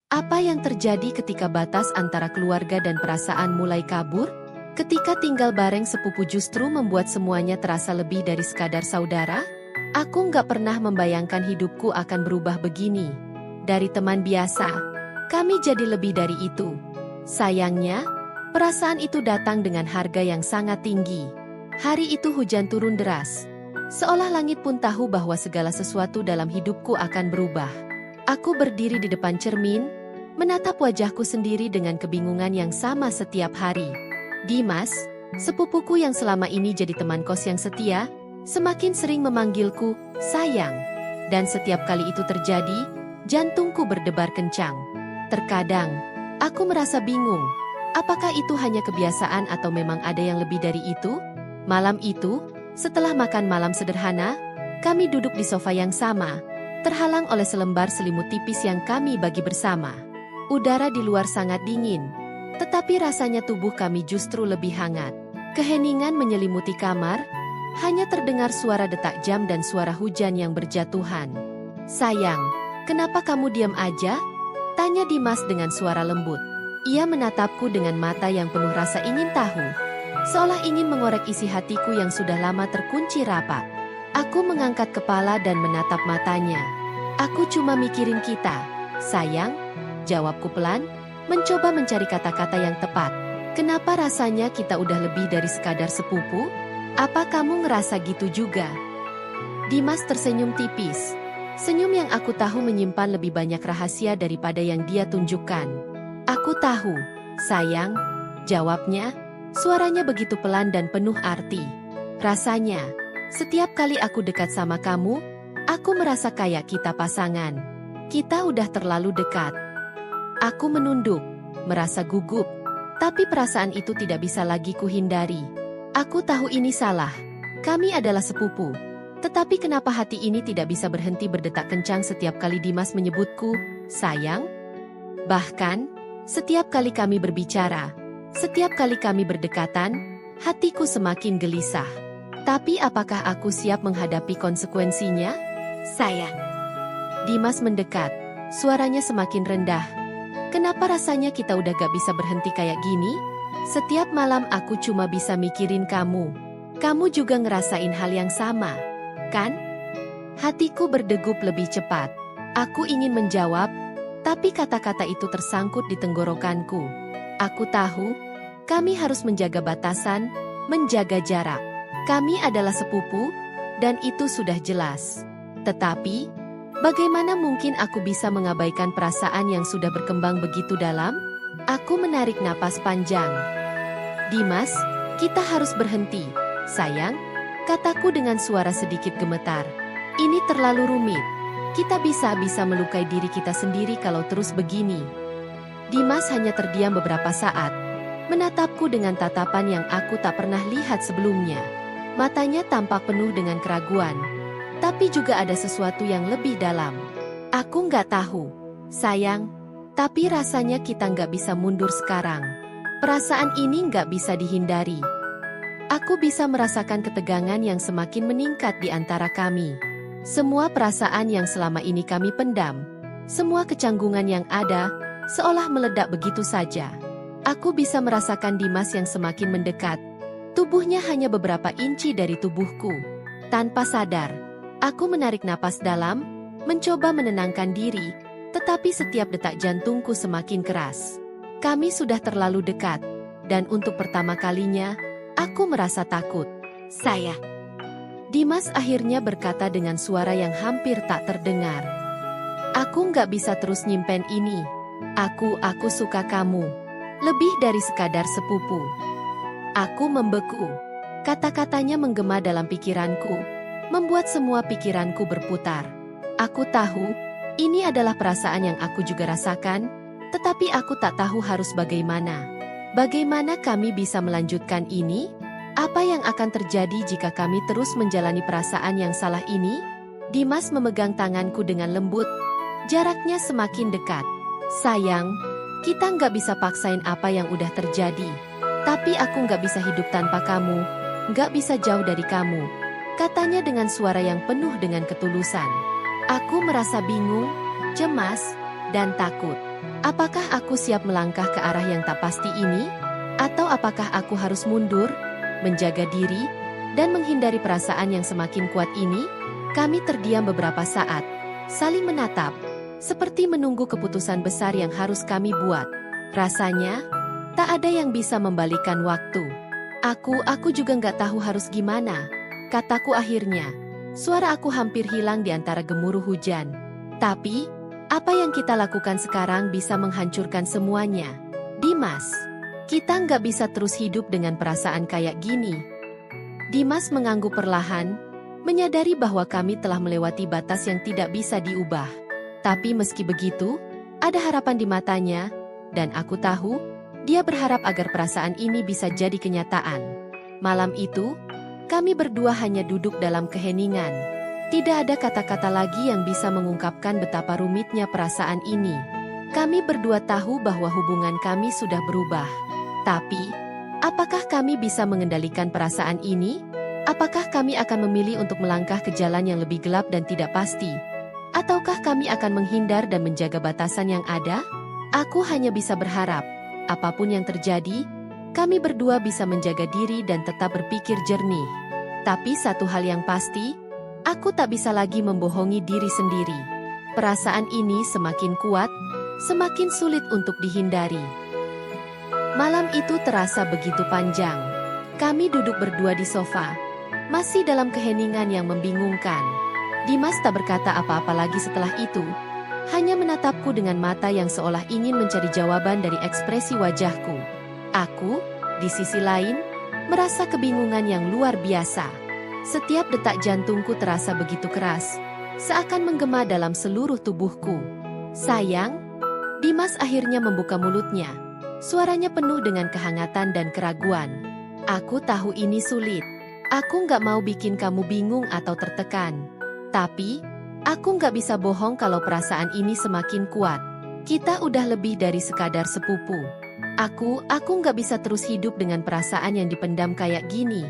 Apa yang terjadi ketika batas antara keluarga dan perasaan mulai kabur? Ketika tinggal bareng sepupu justru membuat semuanya terasa lebih dari sekadar saudara? Aku nggak pernah membayangkan hidupku akan berubah begini. Dari teman biasa, kami jadi lebih dari itu. Sayangnya, perasaan itu datang dengan harga yang sangat tinggi. Hari itu hujan turun deras. Seolah langit pun tahu bahwa segala sesuatu dalam hidupku akan berubah. Aku berdiri di depan cermin, menatap wajahku sendiri dengan kebingungan yang sama setiap hari. Dimas, sepupuku yang selama ini jadi teman kos yang setia, semakin sering memanggilku, sayang. Dan setiap kali itu terjadi, jantungku berdebar kencang. Terkadang, aku merasa bingung. Apakah itu hanya kebiasaan atau memang ada yang lebih dari itu? Malam itu, setelah makan malam sederhana, kami duduk di sofa yang sama, terhalang oleh selembar selimut tipis yang kami bagi bersama. Udara di luar sangat dingin, tetapi rasanya tubuh kami justru lebih hangat. Keheningan menyelimuti kamar, hanya terdengar suara detak jam dan suara hujan yang berjatuhan. "Sayang, kenapa kamu diam aja?" tanya Dimas dengan suara lembut. Ia menatapku dengan mata yang penuh rasa ingin tahu, seolah ingin mengorek isi hatiku yang sudah lama terkunci rapat. Aku mengangkat kepala dan menatap matanya. "Aku cuma mikirin kita, sayang," jawabku pelan, mencoba mencari kata-kata yang tepat. "Kenapa rasanya kita udah lebih dari sekadar sepupu? Apa kamu ngerasa gitu juga?" Dimas tersenyum tipis. Senyum yang aku tahu menyimpan lebih banyak rahasia daripada yang dia tunjukkan. "Aku tahu, sayang," jawabnya. Suaranya begitu pelan dan penuh arti. "Rasanya, setiap kali aku dekat sama kamu, aku merasa kayak kita pasangan. Kita udah terlalu dekat." Aku menunduk, merasa gugup. Tapi perasaan itu tidak bisa lagi kuhindari. Aku tahu ini salah. Kami adalah sepupu. Tetapi kenapa hati ini tidak bisa berhenti berdetak kencang setiap kali Dimas menyebutku, sayang? Bahkan, setiap kali kami berbicara, setiap kali kami berdekatan, hatiku semakin gelisah. Tapi apakah aku siap menghadapi konsekuensinya? "Sayang." Dimas mendekat, suaranya semakin rendah. "Kenapa rasanya kita udah gak bisa berhenti kayak gini? Setiap malam aku cuma bisa mikirin kamu. Kamu juga ngerasain hal yang sama, kan?" Hatiku berdegup lebih cepat. Aku ingin menjawab, tapi kata-kata itu tersangkut di tenggorokanku. Aku tahu, kami harus menjaga batasan, menjaga jarak. Kami adalah sepupu, dan itu sudah jelas. Tetapi, bagaimana mungkin aku bisa mengabaikan perasaan yang sudah berkembang begitu dalam? Aku menarik napas panjang. "Dimas, kita harus berhenti, sayang," kataku dengan suara sedikit gemetar. "Ini terlalu rumit. Kita bisa melukai diri kita sendiri kalau terus begini." Dimas hanya terdiam beberapa saat, menatapku dengan tatapan yang aku tak pernah lihat sebelumnya. Matanya tampak penuh dengan keraguan, tapi juga ada sesuatu yang lebih dalam. "Aku nggak tahu, sayang, tapi rasanya kita nggak bisa mundur sekarang. Perasaan ini nggak bisa dihindari. Aku bisa merasakan ketegangan yang semakin meningkat di antara kami. Semua perasaan yang selama ini kami pendam, semua kecanggungan yang ada, seolah meledak begitu saja. Aku bisa merasakan Dimas yang semakin mendekat. Tubuhnya hanya beberapa inci dari tubuhku. Tanpa sadar, aku menarik napas dalam, mencoba menenangkan diri, tetapi setiap detak jantungku semakin keras. Kami sudah terlalu dekat, dan untuk pertama kalinya, aku merasa takut. "Saya." Dimas akhirnya berkata dengan suara yang hampir tak terdengar. "Aku nggak bisa terus nyimpen ini. Aku suka kamu. Lebih dari sekadar sepupu." Aku membeku. Kata-katanya menggema dalam pikiranku, membuat semua pikiranku berputar. Aku tahu, ini adalah perasaan yang aku juga rasakan, tetapi aku tak tahu harus bagaimana. Bagaimana kami bisa melanjutkan ini? Apa yang akan terjadi jika kami terus menjalani perasaan yang salah ini? Dimas memegang tanganku dengan lembut. Jaraknya semakin dekat. "Sayang, kita nggak bisa paksain apa yang udah terjadi. Tapi aku nggak bisa hidup tanpa kamu, nggak bisa jauh dari kamu," katanya dengan suara yang penuh dengan ketulusan. Aku merasa bingung, cemas, dan takut. Apakah aku siap melangkah ke arah yang tak pasti ini? Atau apakah aku harus mundur, menjaga diri, dan menghindari perasaan yang semakin kuat ini? Kami terdiam beberapa saat, saling menatap, seperti menunggu keputusan besar yang harus kami buat. Rasanya, tak ada yang bisa membalikan waktu. Aku juga nggak tahu harus gimana, kataku akhirnya. Suara aku hampir hilang di antara gemuruh hujan. Tapi, apa yang kita lakukan sekarang bisa menghancurkan semuanya. Dimas, kita nggak bisa terus hidup dengan perasaan kayak gini. Dimas mengangguk perlahan, menyadari bahwa kami telah melewati batas yang tidak bisa diubah. Tapi meski begitu, ada harapan di matanya, dan aku tahu, dia berharap agar perasaan ini bisa jadi kenyataan. Malam itu, kami berdua hanya duduk dalam keheningan. Tidak ada kata-kata lagi yang bisa mengungkapkan betapa rumitnya perasaan ini. Kami berdua tahu bahwa hubungan kami sudah berubah. Tapi, apakah kami bisa mengendalikan perasaan ini? Apakah kami akan memilih untuk melangkah ke jalan yang lebih gelap dan tidak pasti? Ataukah kami akan menghindar dan menjaga batasan yang ada? Aku hanya bisa berharap, apapun yang terjadi, kami berdua bisa menjaga diri dan tetap berpikir jernih. Tapi satu hal yang pasti, aku tak bisa lagi membohongi diri sendiri. Perasaan ini semakin kuat, semakin sulit untuk dihindari. Malam itu terasa begitu panjang. Kami duduk berdua di sofa, masih dalam keheningan yang membingungkan. Dimas tak berkata apa-apa lagi setelah itu, hanya menatapku dengan mata yang seolah ingin mencari jawaban dari ekspresi wajahku. Aku, di sisi lain, merasa kebingungan yang luar biasa. Setiap detak jantungku terasa begitu keras, seakan menggema dalam seluruh tubuhku. Sayang, Dimas akhirnya membuka mulutnya. Suaranya penuh dengan kehangatan dan keraguan. Aku tahu ini sulit. Aku nggak mau bikin kamu bingung atau tertekan. Tapi, aku nggak bisa bohong kalau perasaan ini semakin kuat. Kita udah lebih dari sekadar sepupu. Aku nggak bisa terus hidup dengan perasaan yang dipendam kayak gini.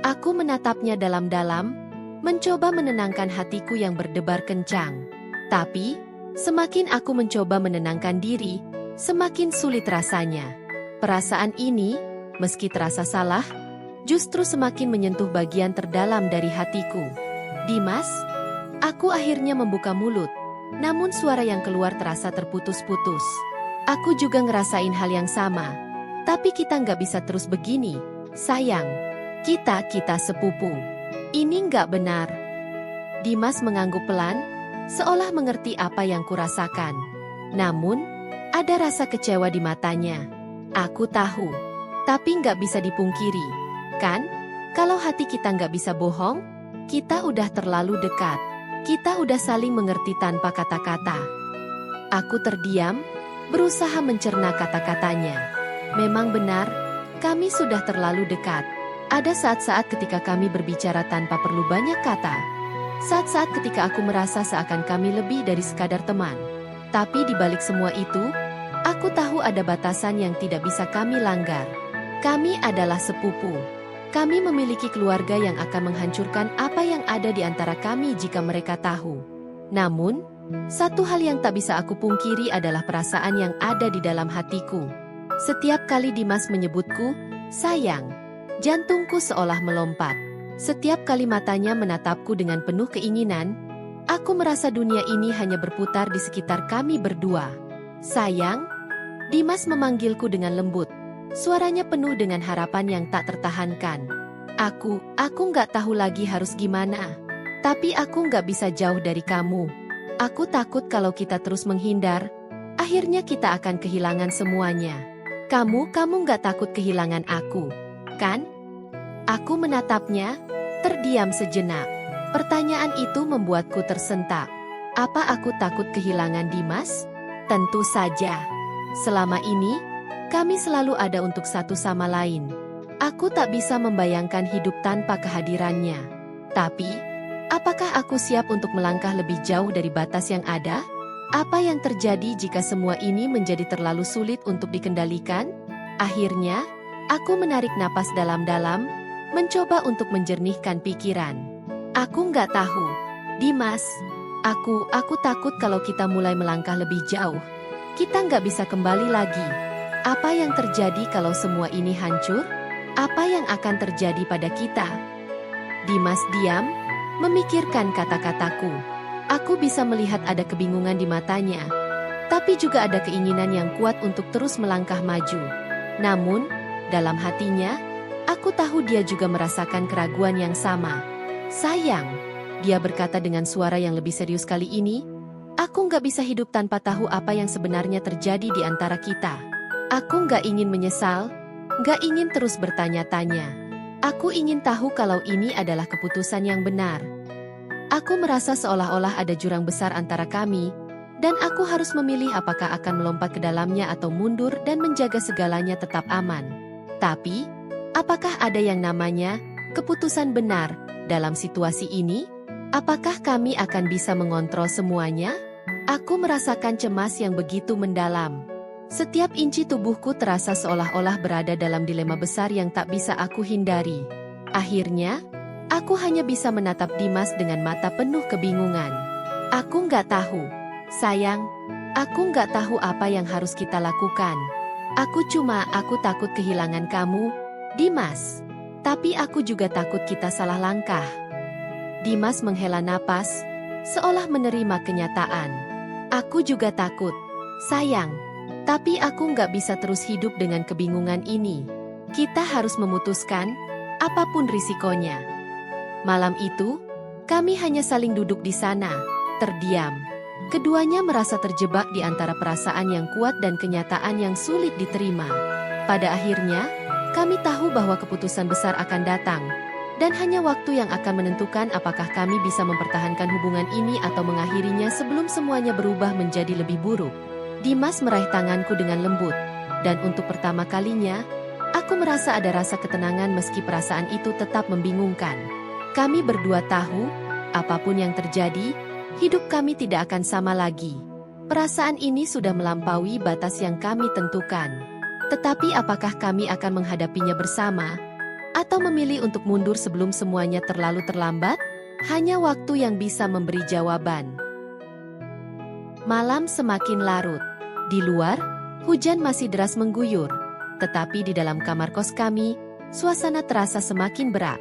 Aku menatapnya dalam-dalam, mencoba menenangkan hatiku yang berdebar kencang. Tapi, semakin aku mencoba menenangkan diri, semakin sulit rasanya. Perasaan ini, meski terasa salah, justru semakin menyentuh bagian terdalam dari hatiku. Dimas, aku akhirnya membuka mulut, namun suara yang keluar terasa terputus-putus. Aku juga ngerasain hal yang sama, tapi kita nggak bisa terus begini, sayang. Kita sepupu. Ini nggak benar. Dimas mengangguk pelan, seolah mengerti apa yang kurasakan. Namun, ada rasa kecewa di matanya. Aku tahu, tapi nggak bisa dipungkiri. Kan? Kalau hati kita nggak bisa bohong, kita udah terlalu dekat. Kita udah saling mengerti tanpa kata-kata. Aku terdiam, berusaha mencerna kata-katanya. Memang benar, kami sudah terlalu dekat. Ada saat-saat ketika kami berbicara tanpa perlu banyak kata. Saat-saat ketika aku merasa seakan kami lebih dari sekadar teman. Tapi di balik semua itu, aku tahu ada batasan yang tidak bisa kami langgar. Kami adalah sepupu. Kami memiliki keluarga yang akan menghancurkan apa yang ada di antara kami jika mereka tahu. Namun, satu hal yang tak bisa aku pungkiri adalah perasaan yang ada di dalam hatiku. Setiap kali Dimas menyebutku, sayang, jantungku seolah melompat. Setiap kali matanya menatapku dengan penuh keinginan, aku merasa dunia ini hanya berputar di sekitar kami berdua. Sayang, Dimas memanggilku dengan lembut. Suaranya penuh dengan harapan yang tak tertahankan. Aku nggak tahu lagi harus gimana. Tapi aku nggak bisa jauh dari kamu. Aku takut kalau kita terus menghindar, akhirnya kita akan kehilangan semuanya. Kamu nggak takut kehilangan aku, kan? Aku menatapnya, terdiam sejenak. Pertanyaan itu membuatku tersentak. Apa aku takut kehilangan Dimas? Tentu saja. Selama ini, kami selalu ada untuk satu sama lain. Aku tak bisa membayangkan hidup tanpa kehadirannya. Tapi, apakah aku siap untuk melangkah lebih jauh dari batas yang ada? Apa yang terjadi jika semua ini menjadi terlalu sulit untuk dikendalikan? Akhirnya, aku menarik napas dalam-dalam, mencoba untuk menjernihkan pikiran. Aku nggak tahu, Dimas. Aku takut kalau kita mulai melangkah lebih jauh. Kita nggak bisa kembali lagi. Apa yang terjadi kalau semua ini hancur? Apa yang akan terjadi pada kita? Dimas diam, memikirkan kata-kataku. Aku bisa melihat ada kebingungan di matanya, tapi juga ada keinginan yang kuat untuk terus melangkah maju. Namun, dalam hatinya, aku tahu dia juga merasakan keraguan yang sama. Sayang, dia berkata dengan suara yang lebih serius kali ini, aku nggak bisa hidup tanpa tahu apa yang sebenarnya terjadi di antara kita. Aku nggak ingin menyesal, nggak ingin terus bertanya-tanya. Aku ingin tahu kalau ini adalah keputusan yang benar. Aku merasa seolah-olah ada jurang besar antara kami, dan aku harus memilih apakah akan melompat ke dalamnya atau mundur dan menjaga segalanya tetap aman. Tapi, apakah ada yang namanya keputusan benar dalam situasi ini? Apakah kami akan bisa mengontrol semuanya? Aku merasakan cemas yang begitu mendalam. Setiap inci tubuhku terasa seolah-olah berada dalam dilema besar yang tak bisa aku hindari. Akhirnya, aku hanya bisa menatap Dimas dengan mata penuh kebingungan. Aku nggak tahu. Sayang, aku nggak tahu apa yang harus kita lakukan. Aku takut kehilangan kamu, Dimas. Tapi aku juga takut kita salah langkah. Dimas menghela napas, seolah menerima kenyataan. Aku juga takut. Sayang, tapi aku nggak bisa terus hidup dengan kebingungan ini. Kita harus memutuskan, apapun risikonya. Malam itu, kami hanya saling duduk di sana, terdiam. Keduanya merasa terjebak di antara perasaan yang kuat dan kenyataan yang sulit diterima. Pada akhirnya, kami tahu bahwa keputusan besar akan datang, dan hanya waktu yang akan menentukan apakah kami bisa mempertahankan hubungan ini atau mengakhirinya sebelum semuanya berubah menjadi lebih buruk. Dimas meraih tanganku dengan lembut, dan untuk pertama kalinya, aku merasa ada rasa ketenangan meski perasaan itu tetap membingungkan. Kami berdua tahu, apapun yang terjadi, hidup kami tidak akan sama lagi. Perasaan ini sudah melampaui batas yang kami tentukan. Tetapi apakah kami akan menghadapinya bersama? Atau memilih untuk mundur sebelum semuanya terlalu terlambat? Hanya waktu yang bisa memberi jawaban. Malam semakin larut. Di luar, hujan masih deras mengguyur. Tetapi di dalam kamar kos kami, suasana terasa semakin berat.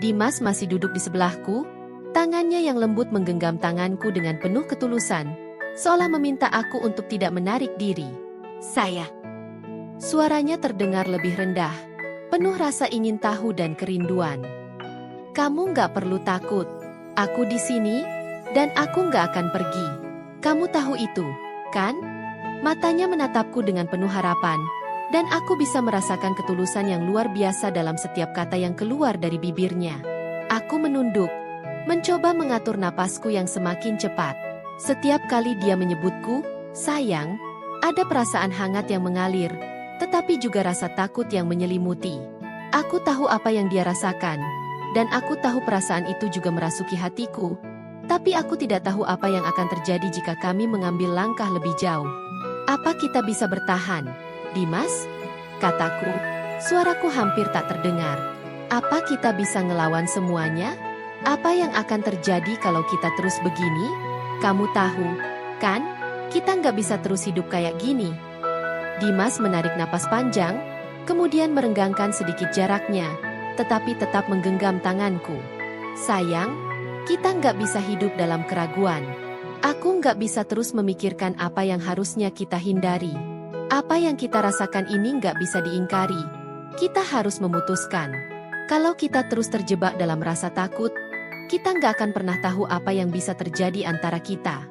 Dimas masih duduk di sebelahku, tangannya yang lembut menggenggam tanganku dengan penuh ketulusan, seolah meminta aku untuk tidak menarik diri. Saya. Suaranya terdengar lebih rendah, penuh rasa ingin tahu dan kerinduan. Kamu nggak perlu takut. Aku di sini, dan aku nggak akan pergi. Kamu tahu itu, kan? Matanya menatapku dengan penuh harapan, dan aku bisa merasakan ketulusan yang luar biasa dalam setiap kata yang keluar dari bibirnya. Aku menunduk, mencoba mengatur napasku yang semakin cepat. Setiap kali dia menyebutku, sayang, ada perasaan hangat yang mengalir, tetapi juga rasa takut yang menyelimuti. Aku tahu apa yang dia rasakan, dan aku tahu perasaan itu juga merasuki hatiku, tapi aku tidak tahu apa yang akan terjadi jika kami mengambil langkah lebih jauh. Apa kita bisa bertahan? Dimas? Kataku, suaraku hampir tak terdengar. Apa kita bisa ngelawan semuanya? Apa yang akan terjadi kalau kita terus begini? Kamu tahu, kan? Kita nggak bisa terus hidup kayak gini. Dimas menarik napas panjang, kemudian merenggangkan sedikit jaraknya, tetapi tetap menggenggam tanganku. Sayang, kita nggak bisa hidup dalam keraguan. Aku nggak bisa terus memikirkan apa yang harusnya kita hindari. Apa yang kita rasakan ini nggak bisa diingkari. Kita harus memutuskan. Kalau kita terus terjebak dalam rasa takut, kita nggak akan pernah tahu apa yang bisa terjadi antara kita.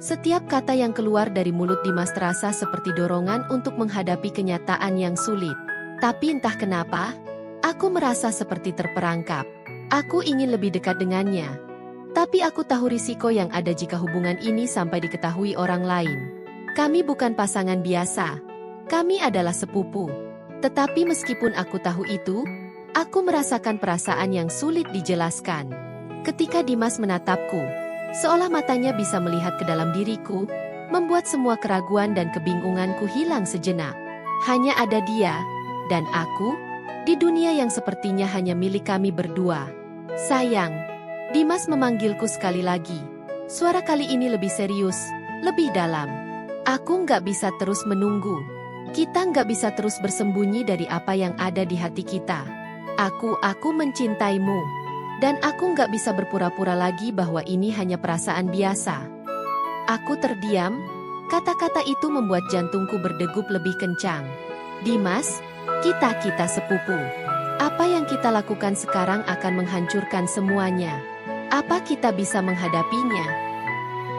Setiap kata yang keluar dari mulut Dimas terasa seperti dorongan untuk menghadapi kenyataan yang sulit. Tapi entah kenapa, aku merasa seperti terperangkap. Aku ingin lebih dekat dengannya. Tapi aku tahu risiko yang ada jika hubungan ini sampai diketahui orang lain. Kami bukan pasangan biasa. Kami adalah sepupu. Tetapi meskipun aku tahu itu, aku merasakan perasaan yang sulit dijelaskan. Ketika Dimas menatapku, seolah matanya bisa melihat ke dalam diriku, membuat semua keraguan dan kebingunganku hilang sejenak. Hanya ada dia, dan aku, di dunia yang sepertinya hanya milik kami berdua. Sayang, Dimas memanggilku sekali lagi. Suara kali ini lebih serius, lebih dalam. Aku nggak bisa terus menunggu. Kita nggak bisa terus bersembunyi dari apa yang ada di hati kita. Aku mencintaimu. Dan aku nggak bisa berpura-pura lagi bahwa ini hanya perasaan biasa. Aku terdiam, kata-kata itu membuat jantungku berdegup lebih kencang. Dimas, kita sepupu. Apa yang kita lakukan sekarang akan menghancurkan semuanya. Apa kita bisa menghadapinya?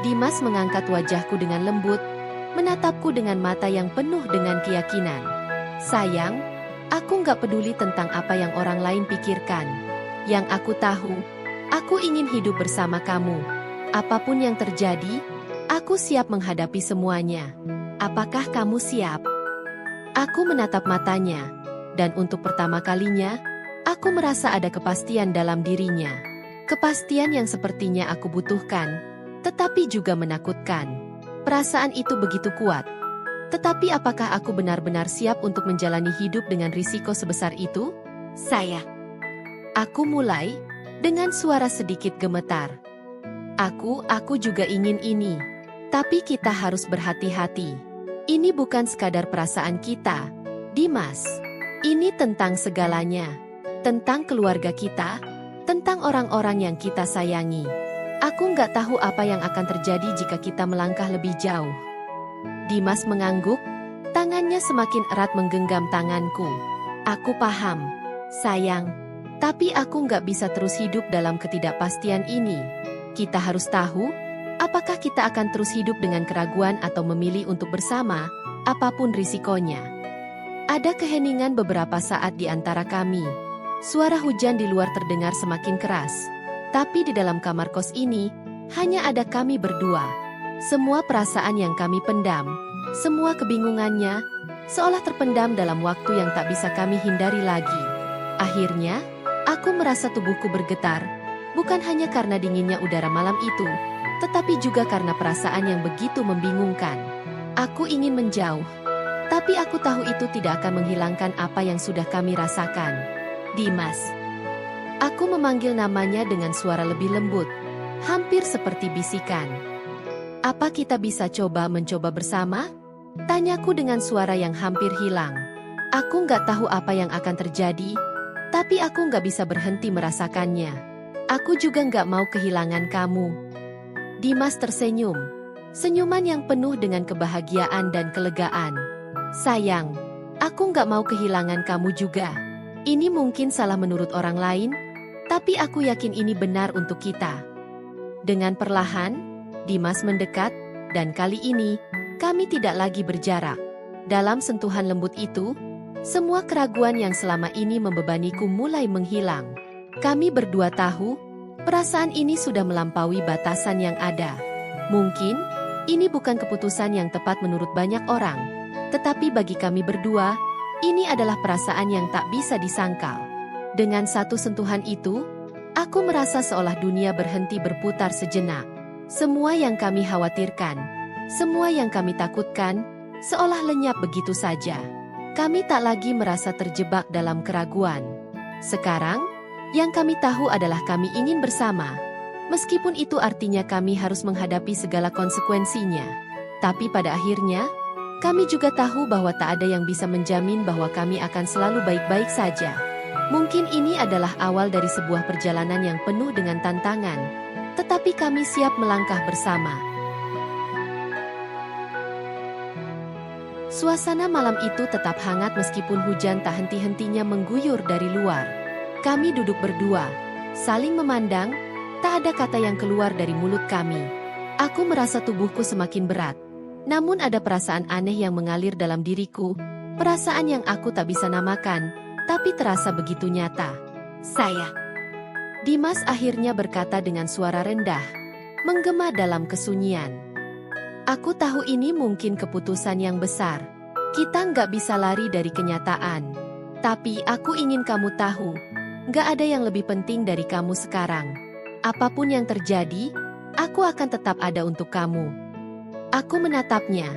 Dimas mengangkat wajahku dengan lembut, menatapku dengan mata yang penuh dengan keyakinan. Sayang, aku nggak peduli tentang apa yang orang lain pikirkan. Yang aku tahu, aku ingin hidup bersama kamu. Apapun yang terjadi, aku siap menghadapi semuanya. Apakah kamu siap? Aku menatap matanya. Dan untuk pertama kalinya, aku merasa ada kepastian dalam dirinya. Kepastian yang sepertinya aku butuhkan, tetapi juga menakutkan. Perasaan itu begitu kuat. Tetapi apakah aku benar-benar siap untuk menjalani hidup dengan risiko sebesar itu? Aku mulai, dengan suara sedikit gemetar. Aku juga ingin ini. Tapi kita harus berhati-hati. Ini bukan sekadar perasaan kita, Dimas. Ini tentang segalanya, tentang keluarga kita, tentang orang-orang yang kita sayangi. Aku nggak tahu apa yang akan terjadi jika kita melangkah lebih jauh. Dimas mengangguk, tangannya semakin erat menggenggam tanganku. Aku paham, sayang, tapi aku nggak bisa terus hidup dalam ketidakpastian ini. Kita harus tahu, apakah kita akan terus hidup dengan keraguan atau memilih untuk bersama, apapun risikonya. Ada keheningan beberapa saat di antara kami. Suara hujan di luar terdengar semakin keras. Tapi di dalam kamar kos ini, hanya ada kami berdua. Semua perasaan yang kami pendam, semua kebingungannya, seolah terpendam dalam waktu yang tak bisa kami hindari lagi. Akhirnya, aku merasa tubuhku bergetar, bukan hanya karena dinginnya udara malam itu, tetapi juga karena perasaan yang begitu membingungkan. Aku ingin menjauh. Tapi aku tahu itu tidak akan menghilangkan apa yang sudah kami rasakan. Dimas. Aku memanggil namanya dengan suara lebih lembut, hampir seperti bisikan. Apa kita bisa mencoba bersama? Tanyaku dengan suara yang hampir hilang. Aku nggak tahu apa yang akan terjadi, tapi aku nggak bisa berhenti merasakannya. Aku juga nggak mau kehilangan kamu. Dimas tersenyum. Senyuman yang penuh dengan kebahagiaan dan kelegaan. Sayang, aku nggak mau kehilangan kamu juga. Ini mungkin salah menurut orang lain, tapi aku yakin ini benar untuk kita. Dengan perlahan, Dimas mendekat, dan kali ini, kami tidak lagi berjarak. Dalam sentuhan lembut itu, semua keraguan yang selama ini membebaniku mulai menghilang. Kami berdua tahu, perasaan ini sudah melampaui batasan yang ada. Mungkin, ini bukan keputusan yang tepat menurut banyak orang. Tetapi bagi kami berdua, ini adalah perasaan yang tak bisa disangkal. Dengan satu sentuhan itu, aku merasa seolah dunia berhenti berputar sejenak. Semua yang kami khawatirkan, semua yang kami takutkan, seolah lenyap begitu saja. Kami tak lagi merasa terjebak dalam keraguan. Sekarang, yang kami tahu adalah kami ingin bersama. Meskipun itu artinya kami harus menghadapi segala konsekuensinya. Tapi pada akhirnya, kami juga tahu bahwa tak ada yang bisa menjamin bahwa kami akan selalu baik-baik saja. Mungkin ini adalah awal dari sebuah perjalanan yang penuh dengan tantangan, tetapi kami siap melangkah bersama. Suasana malam itu tetap hangat meskipun hujan tak henti-hentinya mengguyur dari luar. Kami duduk berdua, saling memandang, tak ada kata yang keluar dari mulut kami. Aku merasa tubuhku semakin berat. Namun ada perasaan aneh yang mengalir dalam diriku, perasaan yang aku tak bisa namakan, tapi terasa begitu nyata. Dimas akhirnya berkata dengan suara rendah, menggema dalam kesunyian. Aku tahu ini mungkin keputusan yang besar. Kita nggak bisa lari dari kenyataan. Tapi aku ingin kamu tahu, nggak ada yang lebih penting dari kamu sekarang. Apapun yang terjadi, aku akan tetap ada untuk kamu. Aku menatapnya.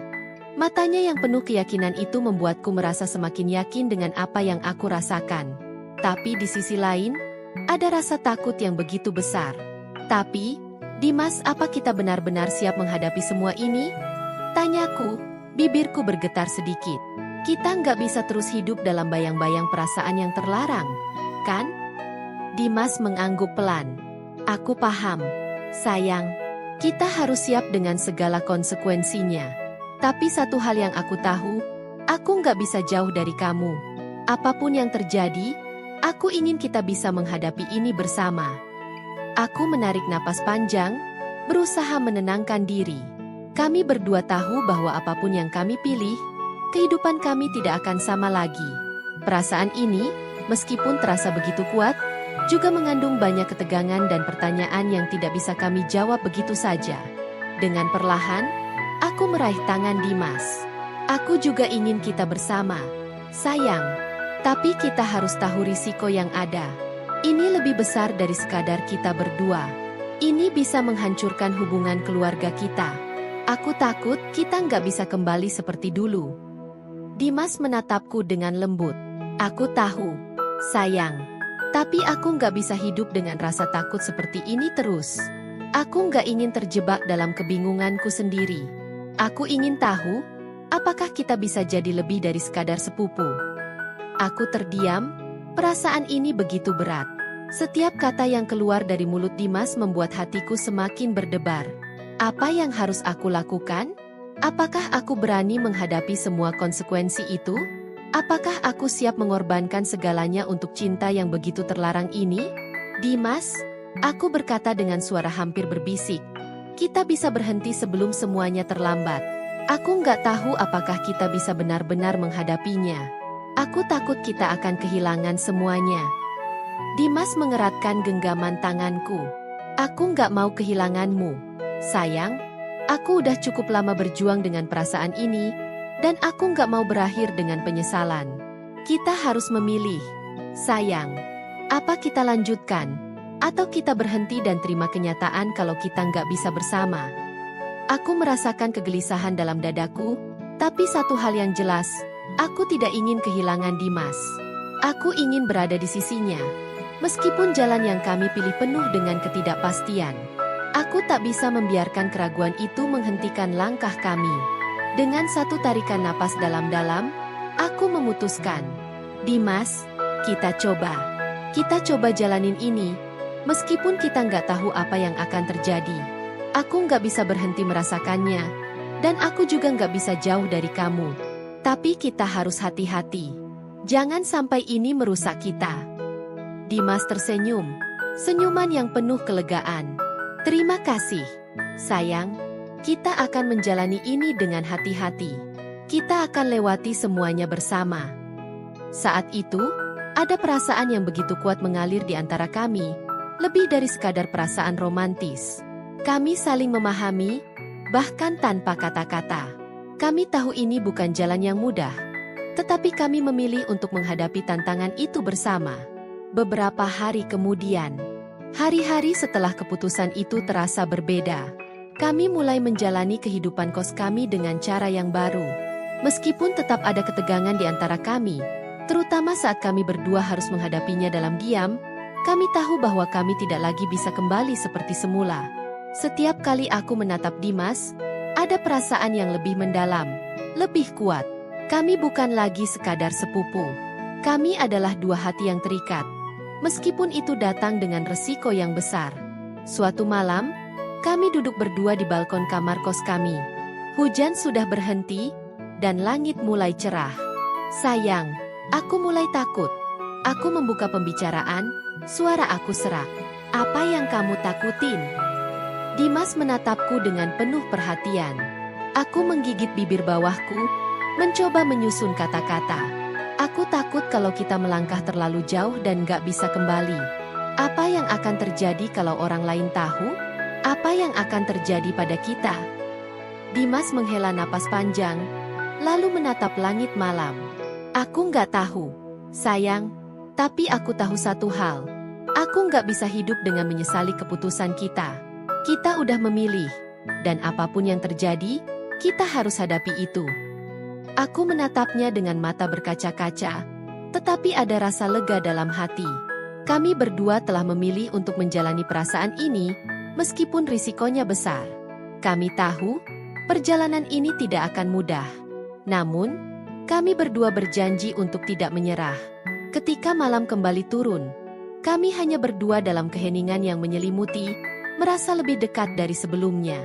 Matanya yang penuh keyakinan itu membuatku merasa semakin yakin dengan apa yang aku rasakan. Tapi di sisi lain, ada rasa takut yang begitu besar. Tapi, Dimas, apa kita benar-benar siap menghadapi semua ini? Tanyaku, bibirku bergetar sedikit. Kita nggak bisa terus hidup dalam bayang-bayang perasaan yang terlarang, kan? Dimas mengangguk pelan. Aku paham. Sayang, kita harus siap dengan segala konsekuensinya. Tapi satu hal yang aku tahu, aku nggak bisa jauh dari kamu. Apapun yang terjadi, aku ingin kita bisa menghadapi ini bersama. Aku menarik napas panjang, berusaha menenangkan diri. Kami berdua tahu bahwa apapun yang kami pilih, kehidupan kami tidak akan sama lagi. Perasaan ini, meskipun terasa begitu kuat, juga mengandung banyak ketegangan dan pertanyaan yang tidak bisa kami jawab begitu saja. Dengan perlahan, aku meraih tangan Dimas. Aku juga ingin kita bersama. Sayang, tapi kita harus tahu risiko yang ada. Ini lebih besar dari sekadar kita berdua. Ini bisa menghancurkan hubungan keluarga kita. Aku takut kita nggak bisa kembali seperti dulu. Dimas menatapku dengan lembut. Aku tahu, sayang. Tapi aku nggak bisa hidup dengan rasa takut seperti ini terus. Aku nggak ingin terjebak dalam kebingunganku sendiri. Aku ingin tahu, apakah kita bisa jadi lebih dari sekadar sepupu. Aku terdiam, perasaan ini begitu berat. Setiap kata yang keluar dari mulut Dimas membuat hatiku semakin berdebar. Apa yang harus aku lakukan? Apakah aku berani menghadapi semua konsekuensi itu? Apakah aku siap mengorbankan segalanya untuk cinta yang begitu terlarang ini? Dimas, aku berkata dengan suara hampir berbisik. Kita bisa berhenti sebelum semuanya terlambat. Aku nggak tahu apakah kita bisa benar-benar menghadapinya. Aku takut kita akan kehilangan semuanya. Dimas mengeratkan genggaman tanganku. Aku nggak mau kehilanganmu. Sayang, aku udah cukup lama berjuang dengan perasaan ini, dan aku nggak mau berakhir dengan penyesalan. Kita harus memilih. Sayang, apa kita lanjutkan? Atau kita berhenti dan terima kenyataan kalau kita nggak bisa bersama? Aku merasakan kegelisahan dalam dadaku, tapi satu hal yang jelas, aku tidak ingin kehilangan Dimas. Aku ingin berada di sisinya. Meskipun jalan yang kami pilih penuh dengan ketidakpastian. Aku tak bisa membiarkan keraguan itu menghentikan langkah kami. Dengan satu tarikan napas dalam-dalam, aku memutuskan. Dimas, kita coba. Kita coba jalanin ini, meskipun kita nggak tahu apa yang akan terjadi. Aku nggak bisa berhenti merasakannya, dan aku juga nggak bisa jauh dari kamu. Tapi kita harus hati-hati. Jangan sampai ini merusak kita. Dimas tersenyum, senyuman yang penuh kelegaan. Terima kasih, sayang. Kita akan menjalani ini dengan hati-hati. Kita akan lewati semuanya bersama. Saat itu, ada perasaan yang begitu kuat mengalir di antara kami, lebih dari sekadar perasaan romantis. Kami saling memahami, bahkan tanpa kata-kata. Kami tahu ini bukan jalan yang mudah, tetapi kami memilih untuk menghadapi tantangan itu bersama. Beberapa hari kemudian, hari-hari setelah keputusan itu terasa berbeda. Kami mulai menjalani kehidupan kos kami dengan cara yang baru. Meskipun tetap ada ketegangan di antara kami, terutama saat kami berdua harus menghadapinya dalam diam, kami tahu bahwa kami tidak lagi bisa kembali seperti semula. Setiap kali aku menatap Dimas, ada perasaan yang lebih mendalam, lebih kuat. Kami bukan lagi sekadar sepupu. Kami adalah dua hati yang terikat. Meskipun itu datang dengan resiko yang besar. Suatu malam, kami duduk berdua di balkon kamar kos kami. Hujan sudah berhenti, dan langit mulai cerah. Sayang, aku mulai takut. Aku membuka pembicaraan, suara aku serak. Apa yang kamu takutin? Dimas menatapku dengan penuh perhatian. Aku menggigit bibir bawahku, mencoba menyusun kata-kata. Aku takut kalau kita melangkah terlalu jauh dan gak bisa kembali. Apa yang akan terjadi kalau orang lain tahu? Apa yang akan terjadi pada kita? Dimas menghela napas panjang, lalu menatap langit malam. Aku nggak tahu, sayang, tapi aku tahu satu hal. Aku nggak bisa hidup dengan menyesali keputusan kita. Kita udah memilih, dan apapun yang terjadi, kita harus hadapi itu. Aku menatapnya dengan mata berkaca-kaca, tetapi ada rasa lega dalam hati. Kami berdua telah memilih untuk menjalani perasaan ini, meskipun risikonya besar. Kami tahu Perjalanan ini tidak akan mudah. Namun, kami berdua berjanji untuk tidak menyerah. Ketika malam kembali turun, kami hanya berdua dalam keheningan yang menyelimuti, merasa lebih dekat dari sebelumnya.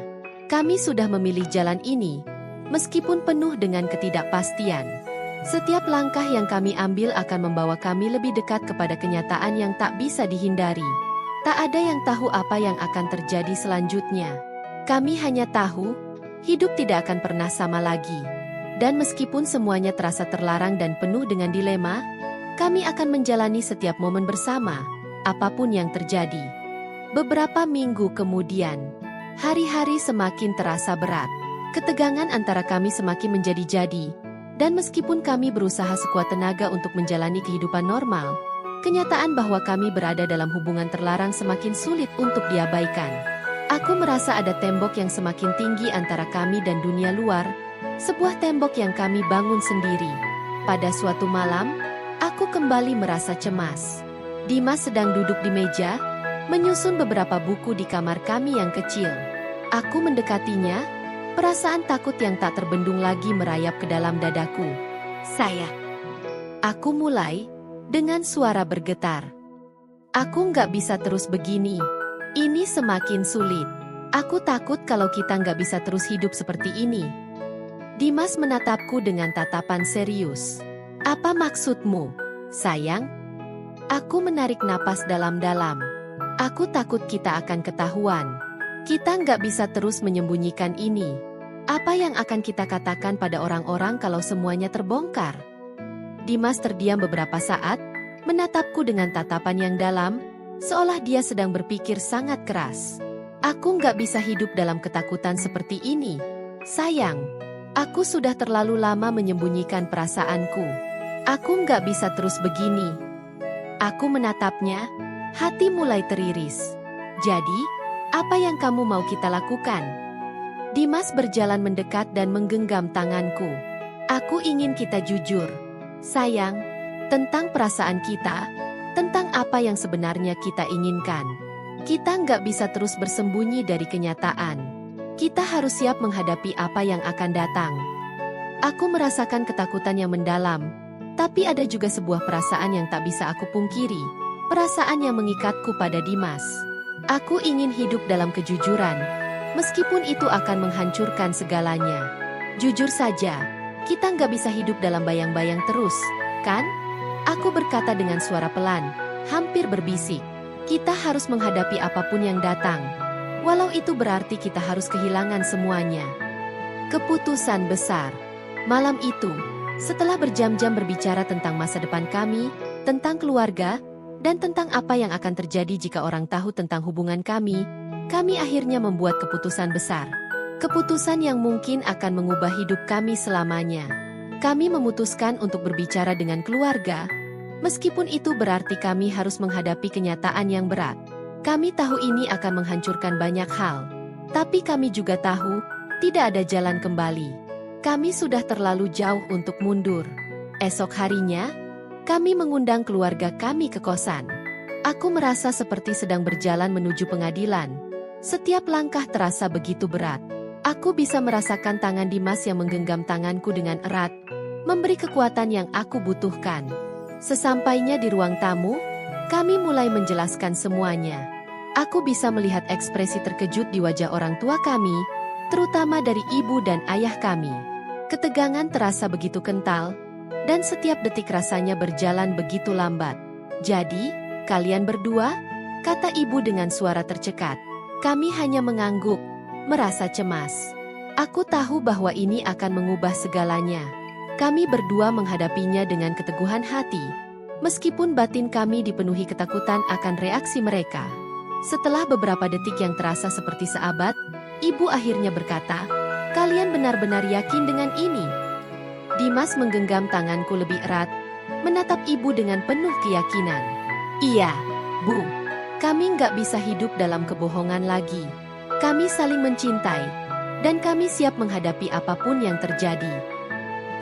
Kami sudah memilih jalan ini, meskipun penuh dengan ketidakpastian. Setiap langkah yang kami ambil akan membawa kami lebih dekat kepada kenyataan yang tak bisa dihindari. Tak ada yang tahu apa yang akan terjadi selanjutnya. Kami hanya tahu, hidup tidak akan pernah sama lagi. Dan meskipun semuanya terasa terlarang dan penuh dengan dilema, kami akan menjalani setiap momen bersama, apapun yang terjadi. Beberapa minggu kemudian, hari-hari semakin terasa berat. Ketegangan antara kami semakin menjadi-jadi. Dan meskipun kami berusaha sekuat tenaga untuk menjalani kehidupan normal, kenyataan bahwa kami berada dalam hubungan terlarang semakin sulit untuk diabaikan. Aku merasa ada tembok yang semakin tinggi antara kami dan dunia luar, sebuah tembok yang kami bangun sendiri. Pada suatu malam, aku kembali merasa cemas. Dimas sedang duduk di meja, menyusun beberapa buku di kamar kami yang kecil. Aku mendekatinya. Perasaan takut yang tak terbendung lagi merayap ke dalam dadaku. Aku mulai, dengan suara bergetar. Aku nggak bisa terus begini. Ini semakin sulit. Aku takut kalau kita nggak bisa terus hidup seperti ini. Dimas menatapku dengan tatapan serius. Apa maksudmu, sayang? Aku menarik napas dalam-dalam. Aku takut kita akan ketahuan. Kita nggak bisa terus menyembunyikan ini. Apa yang akan kita katakan pada orang-orang kalau semuanya terbongkar? Dimas terdiam beberapa saat, menatapku dengan tatapan yang dalam, seolah dia sedang berpikir sangat keras. Aku nggak bisa hidup dalam ketakutan seperti ini. Sayang, aku sudah terlalu lama menyembunyikan perasaanku. Aku nggak bisa terus begini. Aku menatapnya, hati mulai teriris. Jadi, apa yang kamu mau kita lakukan? Dimas berjalan mendekat dan menggenggam tanganku. Aku ingin kita jujur, sayang, tentang perasaan kita, tentang apa yang sebenarnya kita inginkan. Kita nggak bisa terus bersembunyi dari kenyataan. Kita harus siap menghadapi apa yang akan datang. Aku merasakan ketakutan yang mendalam, tapi ada juga sebuah perasaan yang tak bisa aku pungkiri, perasaan yang mengikatku pada Dimas. Aku ingin hidup dalam kejujuran, meskipun itu akan menghancurkan segalanya. Jujur saja, kita nggak bisa hidup dalam bayang-bayang terus, kan? Aku berkata dengan suara pelan, hampir berbisik. Kita harus menghadapi apapun yang datang, walau itu berarti kita harus kehilangan semuanya. Keputusan besar. Malam itu, setelah berjam-jam berbicara tentang masa depan kami, tentang keluarga, dan tentang apa yang akan terjadi jika orang tahu tentang hubungan kami akhirnya membuat keputusan besar. Keputusan yang mungkin akan mengubah hidup kami selamanya. Kami memutuskan untuk berbicara dengan keluarga, meskipun itu berarti kami harus menghadapi kenyataan yang berat. Kami tahu ini akan menghancurkan banyak hal, tapi kami juga tahu, tidak ada jalan kembali. Kami sudah terlalu jauh untuk mundur. Esok harinya, kami mengundang keluarga kami ke kosan. Aku merasa seperti sedang berjalan menuju pengadilan. Setiap langkah terasa begitu berat. Aku bisa merasakan tangan Dimas yang menggenggam tanganku dengan erat, memberi kekuatan yang aku butuhkan. Sesampainya di ruang tamu, kami mulai menjelaskan semuanya. Aku bisa melihat ekspresi terkejut di wajah orang tua kami, terutama dari ibu dan ayah kami. Ketegangan terasa begitu kental, dan setiap detik rasanya berjalan begitu lambat. Jadi, kalian berdua? Kata ibu dengan suara tercekat. Kami hanya mengangguk, merasa cemas. Aku tahu bahwa ini akan mengubah segalanya. Kami berdua menghadapinya dengan keteguhan hati, meskipun batin kami dipenuhi ketakutan akan reaksi mereka. Setelah beberapa detik yang terasa seperti seabad, ibu akhirnya berkata, "Kalian benar-benar yakin dengan ini?" Dimas menggenggam tanganku lebih erat, menatap ibu dengan penuh keyakinan. "Iya, Bu. Kami nggak bisa hidup dalam kebohongan lagi. Kami saling mencintai, dan kami siap menghadapi apapun yang terjadi."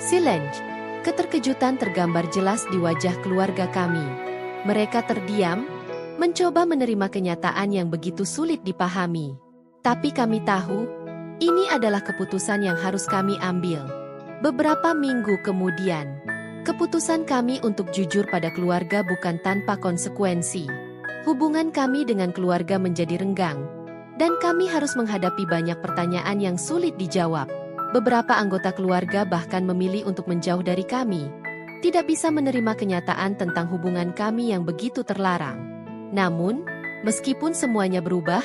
Silence. Keterkejutan tergambar jelas di wajah keluarga kami. Mereka terdiam, mencoba menerima kenyataan yang begitu sulit dipahami. Tapi kami tahu, Ini adalah keputusan yang harus kami ambil. Beberapa minggu kemudian, keputusan kami untuk jujur pada keluarga bukan tanpa konsekuensi. Hubungan kami dengan keluarga menjadi renggang, dan kami harus menghadapi banyak pertanyaan yang sulit dijawab. Beberapa anggota keluarga bahkan memilih untuk menjauh dari kami. Tidak bisa menerima kenyataan tentang hubungan kami yang begitu terlarang. Namun, meskipun semuanya berubah,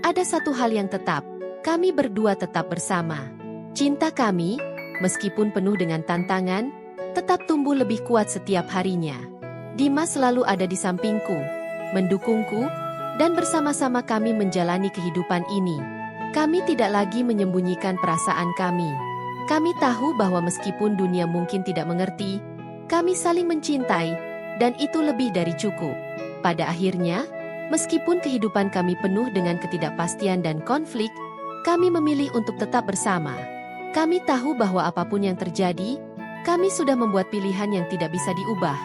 ada satu hal yang tetap. Kami berdua tetap bersama. Cinta kami, meskipun penuh dengan tantangan, tetap tumbuh lebih kuat setiap harinya. Dimas selalu ada di sampingku, mendukungku, dan bersama-sama kami menjalani kehidupan ini. Kami tidak lagi menyembunyikan perasaan kami. Kami tahu bahwa meskipun dunia mungkin tidak mengerti, kami saling mencintai, dan itu lebih dari cukup. Pada akhirnya, meskipun kehidupan kami penuh dengan ketidakpastian dan konflik, kami memilih untuk tetap bersama. Kami tahu bahwa apapun yang terjadi, kami sudah membuat pilihan yang tidak bisa diubah,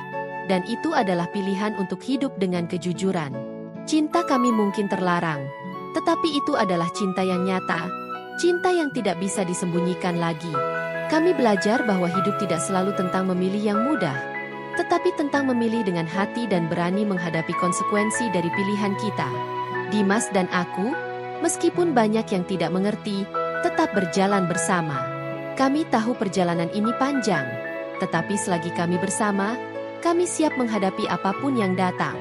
dan itu adalah pilihan untuk hidup dengan kejujuran. Cinta kami mungkin terlarang, tetapi itu adalah cinta yang nyata, cinta yang tidak bisa disembunyikan lagi. Kami belajar bahwa hidup tidak selalu tentang memilih yang mudah, tetapi tentang memilih dengan hati dan berani menghadapi konsekuensi dari pilihan kita. Dimas dan aku, meskipun banyak yang tidak mengerti, tetap berjalan bersama. Kami tahu perjalanan ini panjang, tetapi selagi kami bersama, kami siap menghadapi apapun yang datang.